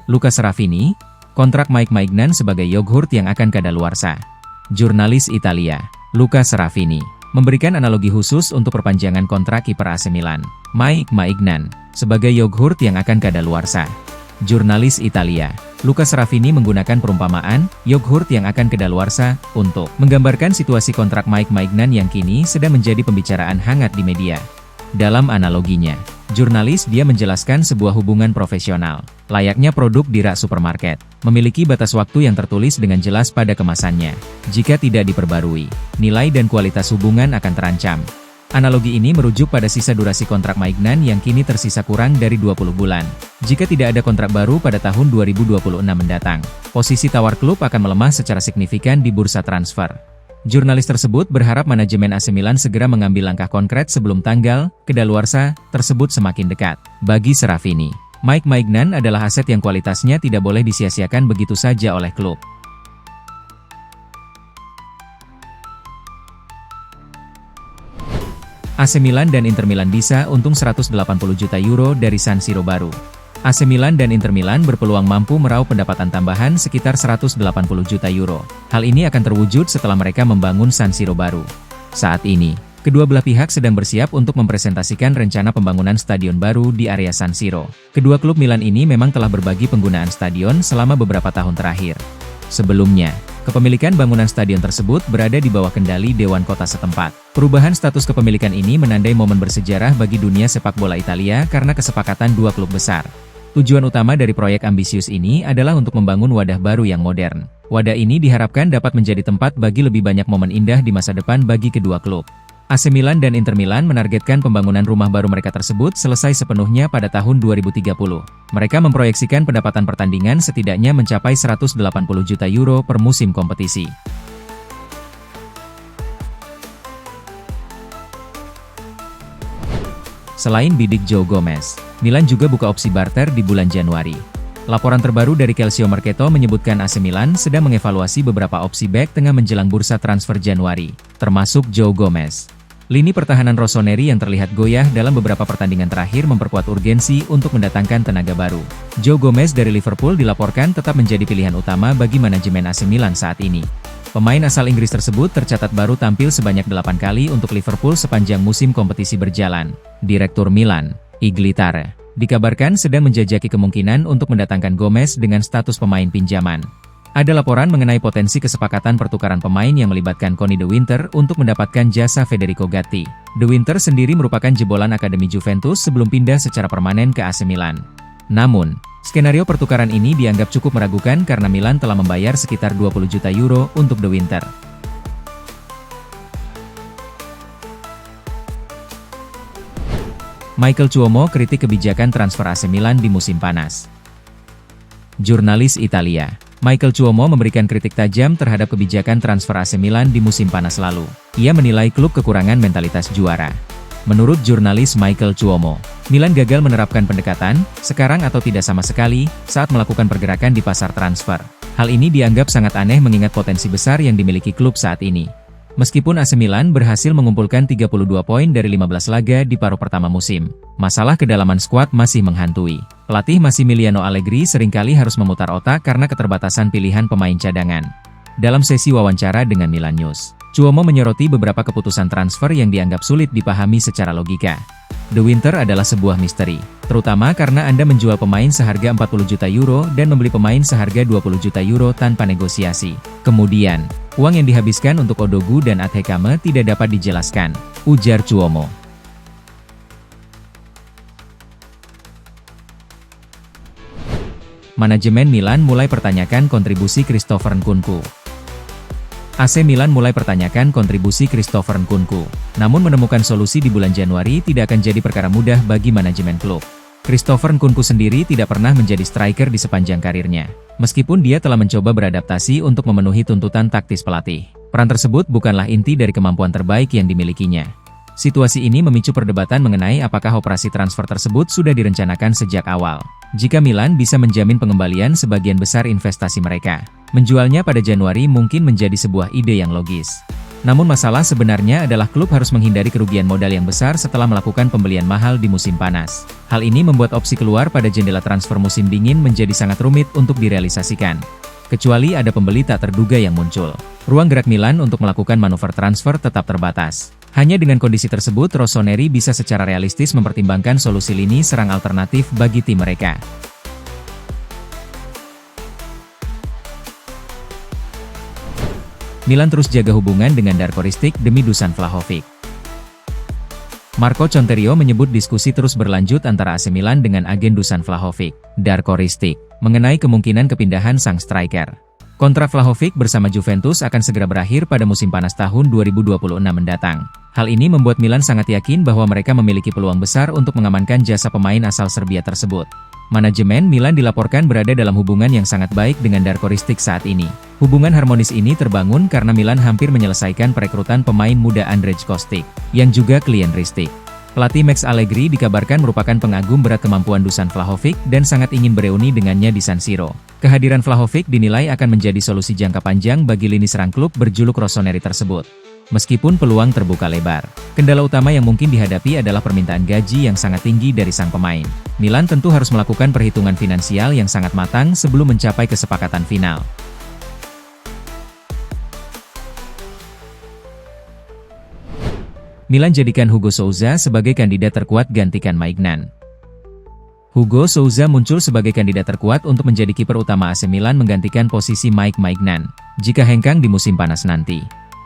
Lucas Raffini, kontrak Mike Maignan sebagai yogurt yang akan kadaluarsa. Jurnalis Italia, Lucas Raffini, memberikan analogi khusus untuk perpanjangan kontrak kiper AC Milan, Mike Maignan, sebagai yogurt yang akan kadaluarsa. Jurnalis Italia, Lucas Raffini menggunakan perumpamaan yogurt yang akan kadaluarsa untuk menggambarkan situasi kontrak Mike Maignan yang kini sedang menjadi pembicaraan hangat di media. Dalam analoginya, jurnalis dia menjelaskan sebuah hubungan profesional, layaknya produk di rak supermarket, memiliki batas waktu yang tertulis dengan jelas pada kemasannya. Jika tidak diperbarui, nilai dan kualitas hubungan akan terancam. Analogi ini merujuk pada sisa durasi kontrak Maignan yang kini tersisa kurang dari 20 bulan. Jika tidak ada kontrak baru pada tahun 2026 mendatang, posisi tawar klub akan melemah secara signifikan di bursa transfer. Jurnalis tersebut berharap manajemen AC Milan segera mengambil langkah konkret sebelum tanggal kadaluarsa tersebut semakin dekat. Bagi Raffini, Mike Maignan adalah aset yang kualitasnya tidak boleh disia-siakan begitu saja oleh klub. AC Milan dan Inter Milan bisa untung 180 juta euro dari San Siro baru. AC Milan dan Inter Milan berpeluang mampu meraup pendapatan tambahan sekitar 180 juta euro. Hal ini akan terwujud setelah mereka membangun San Siro baru. Saat ini, kedua belah pihak sedang bersiap untuk mempresentasikan rencana pembangunan stadion baru di area San Siro. Kedua klub Milan ini memang telah berbagi penggunaan stadion selama beberapa tahun terakhir. Sebelumnya, kepemilikan bangunan stadion tersebut berada di bawah kendali Dewan Kota setempat. Perubahan status kepemilikan ini menandai momen bersejarah bagi dunia sepak bola Italia karena kesepakatan dua klub besar. Tujuan utama dari proyek ambisius ini adalah untuk membangun wadah baru yang modern. Wadah ini diharapkan dapat menjadi tempat bagi lebih banyak momen indah di masa depan bagi kedua klub. AC Milan dan Inter Milan menargetkan pembangunan rumah baru mereka tersebut selesai sepenuhnya pada tahun 2030. Mereka memproyeksikan pendapatan pertandingan setidaknya mencapai 180 juta euro per musim kompetisi. Selain bidik Joe Gomez, Milan juga buka opsi barter di bulan Januari. Laporan terbaru dari Calcio Mercato menyebutkan AC Milan sedang mengevaluasi beberapa opsi bek tengah menjelang bursa transfer Januari, termasuk Joe Gomez. Lini pertahanan rossoneri yang terlihat goyah dalam beberapa pertandingan terakhir memperkuat urgensi untuk mendatangkan tenaga baru. Joe Gomez dari Liverpool dilaporkan tetap menjadi pilihan utama bagi manajemen AC Milan saat ini. Pemain asal Inggris tersebut tercatat baru tampil sebanyak 8 kali untuk Liverpool sepanjang musim kompetisi berjalan. Direktur Milan, Iglitare, dikabarkan sedang menjajaki kemungkinan untuk mendatangkan Gomez dengan status pemain pinjaman. Ada laporan mengenai potensi kesepakatan pertukaran pemain yang melibatkan Conny De Winter untuk mendapatkan jasa Federico Gatti. De Winter sendiri merupakan jebolan akademi Juventus sebelum pindah secara permanen ke AC Milan. Namun, skenario pertukaran ini dianggap cukup meragukan karena Milan telah membayar sekitar 20 juta euro untuk De Winter. Michael Cuomo kritik kebijakan transfer AC Milan di musim panas. Jurnalis Italia, Michael Cuomo memberikan kritik tajam terhadap kebijakan transfer AC Milan di musim panas lalu. Ia menilai klub kekurangan mentalitas juara. Menurut jurnalis Michael Cuomo, Milan gagal menerapkan pendekatan, sekarang atau tidak sama sekali, saat melakukan pergerakan di pasar transfer. Hal ini dianggap sangat aneh mengingat potensi besar yang dimiliki klub saat ini. Meskipun AC Milan berhasil mengumpulkan 32 poin dari 15 laga di paruh pertama musim, masalah kedalaman skuad masih menghantui. Pelatih Massimiliano Allegri seringkali harus memutar otak karena keterbatasan pilihan pemain cadangan. Dalam sesi wawancara dengan Milan News, Cuomo menyoroti beberapa keputusan transfer yang dianggap sulit dipahami secara logika. De Winter adalah sebuah misteri, terutama karena Anda menjual pemain seharga 40 juta euro dan membeli pemain seharga 20 juta euro tanpa negosiasi. Kemudian, uang yang dihabiskan untuk Odogu dan Adhekame tidak dapat dijelaskan, ujar Cuomo. Manajemen Milan mulai pertanyakan kontribusi Christopher Nkunku. AC Milan mulai pertanyakan kontribusi Christopher Nkunku, namun menemukan solusi di bulan Januari tidak akan jadi perkara mudah bagi manajemen klub. Christopher Nkunku sendiri tidak pernah menjadi striker di sepanjang karirnya, meskipun dia telah mencoba beradaptasi untuk memenuhi tuntutan taktis pelatih. Peran tersebut bukanlah inti dari kemampuan terbaik yang dimilikinya. Situasi ini memicu perdebatan mengenai apakah operasi transfer tersebut sudah direncanakan sejak awal. Jika Milan bisa menjamin pengembalian sebagian besar investasi mereka, menjualnya pada Januari mungkin menjadi sebuah ide yang logis. Namun masalah sebenarnya adalah klub harus menghindari kerugian modal yang besar setelah melakukan pembelian mahal di musim panas. Hal ini membuat opsi keluar pada jendela transfer musim dingin menjadi sangat rumit untuk direalisasikan. Kecuali ada pembeli tak terduga yang muncul. Ruang gerak Milan untuk melakukan manuver transfer tetap terbatas. Hanya dengan kondisi tersebut, Rossoneri bisa secara realistis mempertimbangkan solusi lini serang alternatif bagi tim mereka. Milan terus jaga hubungan dengan Darko Ristic demi Dusan Vlahovic. Marco Conterio menyebut diskusi terus berlanjut antara AC Milan dengan agen Dusan Vlahovic, Darko Ristic, mengenai kemungkinan kepindahan sang striker. Kontrak Vlahovic bersama Juventus akan segera berakhir pada musim panas tahun 2026 mendatang. Hal ini membuat Milan sangat yakin bahwa mereka memiliki peluang besar untuk mengamankan jasa pemain asal Serbia tersebut. Manajemen Milan dilaporkan berada dalam hubungan yang sangat baik dengan Darko Ristic saat ini. Hubungan harmonis ini terbangun karena Milan hampir menyelesaikan perekrutan pemain muda Andrej Kostic, yang juga klien Ristic. Pelatih Max Allegri dikabarkan merupakan pengagum berat kemampuan Dusan Vlahovic dan sangat ingin bereuni dengannya di San Siro. Kehadiran Vlahovic dinilai akan menjadi solusi jangka panjang bagi lini serang klub berjuluk Rossoneri tersebut. Meskipun peluang terbuka lebar, kendala utama yang mungkin dihadapi adalah permintaan gaji yang sangat tinggi dari sang pemain. Milan tentu harus melakukan perhitungan finansial yang sangat matang sebelum mencapai kesepakatan final. Milan jadikan Hugo Souza sebagai kandidat terkuat gantikan Maignan. Hugo Souza muncul sebagai kandidat terkuat untuk menjadi kiper utama AC Milan menggantikan posisi Mike Maignan, jika hengkang di musim panas nanti.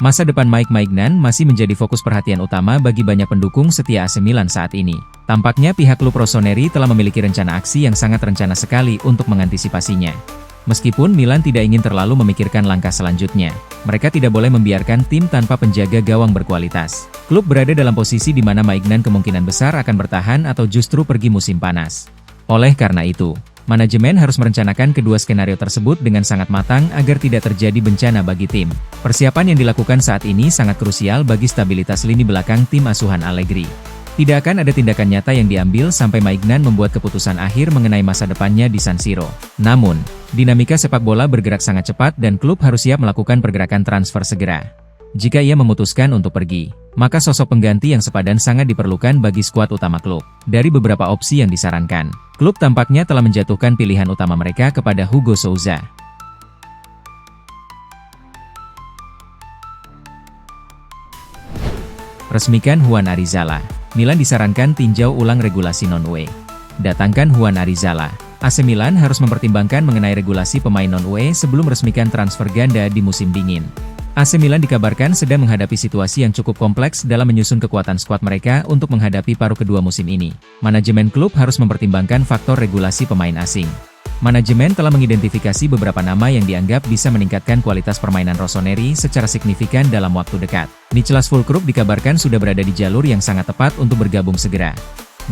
Masa depan Mike Maignan masih menjadi fokus perhatian utama bagi banyak pendukung setia AC Milan saat ini. Tampaknya pihak klub Rossoneri telah memiliki rencana aksi yang sangat rencana sekali untuk mengantisipasinya. Meskipun Milan tidak ingin terlalu memikirkan langkah selanjutnya, mereka tidak boleh membiarkan tim tanpa penjaga gawang berkualitas. Klub berada dalam posisi di mana Maignan kemungkinan besar akan bertahan atau justru pergi musim panas. Oleh karena itu, manajemen harus merencanakan kedua skenario tersebut dengan sangat matang agar tidak terjadi bencana bagi tim. Persiapan yang dilakukan saat ini sangat krusial bagi stabilitas lini belakang tim asuhan Allegri. Tidak akan ada tindakan nyata yang diambil sampai Maignan membuat keputusan akhir mengenai masa depannya di San Siro. Namun, dinamika sepak bola bergerak sangat cepat dan klub harus siap melakukan pergerakan transfer segera. Jika ia memutuskan untuk pergi, maka sosok pengganti yang sepadan sangat diperlukan bagi skuad utama klub. Dari beberapa opsi yang disarankan, klub tampaknya telah menjatuhkan pilihan utama mereka kepada Hugo Souza. Resmikan Juan Arizala. Milan disarankan tinjau ulang regulasi non-UE. Datangkan Juan Arizala. AC Milan harus mempertimbangkan mengenai regulasi pemain non-UE sebelum resmikan transfer ganda di musim dingin. AC Milan dikabarkan sedang menghadapi situasi yang cukup kompleks dalam menyusun kekuatan skuad mereka untuk menghadapi paruh kedua musim ini. Manajemen klub harus mempertimbangkan faktor regulasi pemain asing. Manajemen telah mengidentifikasi beberapa nama yang dianggap bisa meningkatkan kualitas permainan Rossoneri secara signifikan dalam waktu dekat. Nicolas Füllkrug dikabarkan sudah berada di jalur yang sangat tepat untuk bergabung segera.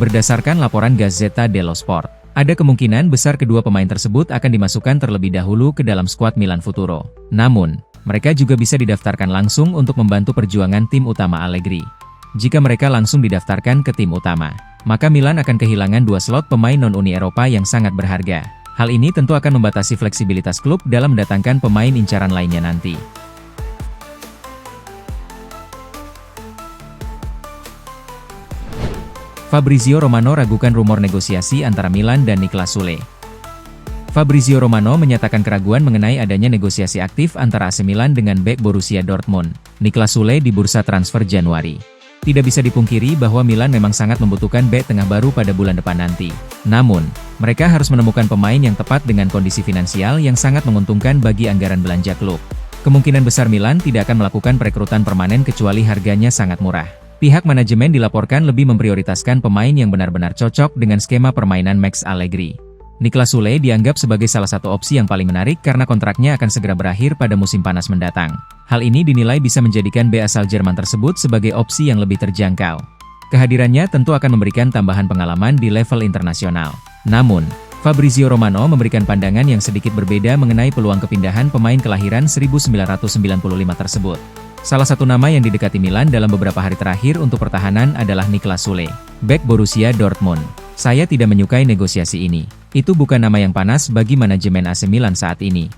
Berdasarkan laporan Gazzetta dello Sport, ada kemungkinan besar kedua pemain tersebut akan dimasukkan terlebih dahulu ke dalam skuad Milan Futuro. Namun, mereka juga bisa didaftarkan langsung untuk membantu perjuangan tim utama Allegri. Jika mereka langsung didaftarkan ke tim utama, maka Milan akan kehilangan 2 slot pemain non-Uni Eropa yang sangat berharga. Hal ini tentu akan membatasi fleksibilitas klub dalam mendatangkan pemain incaran lainnya nanti. Fabrizio Romano ragukan rumor negosiasi antara Milan dan Niklas Sule. Fabrizio Romano menyatakan keraguan mengenai adanya negosiasi aktif antara AC Milan dengan bek Borussia Dortmund, Niklas Sule di bursa transfer Januari. Tidak bisa dipungkiri bahwa Milan memang sangat membutuhkan bek tengah baru pada bulan depan nanti. Namun, mereka harus menemukan pemain yang tepat dengan kondisi finansial yang sangat menguntungkan bagi anggaran belanja klub. Kemungkinan besar Milan tidak akan melakukan perekrutan permanen kecuali harganya sangat murah. Pihak manajemen dilaporkan lebih memprioritaskan pemain yang benar-benar cocok dengan skema permainan Max Allegri. Niklas Sule dianggap sebagai salah satu opsi yang paling menarik karena kontraknya akan segera berakhir pada musim panas mendatang. Hal ini dinilai bisa menjadikan bek asal Jerman tersebut sebagai opsi yang lebih terjangkau. Kehadirannya tentu akan memberikan tambahan pengalaman di level internasional. Namun, Fabrizio Romano memberikan pandangan yang sedikit berbeda mengenai peluang kepindahan pemain kelahiran 1995 tersebut. Salah satu nama yang didekati Milan dalam beberapa hari terakhir untuk pertahanan adalah Niklas Sule, bek Borussia Dortmund. Saya tidak menyukai negosiasi ini. Itu bukan nama yang panas bagi manajemen AC Milan saat ini.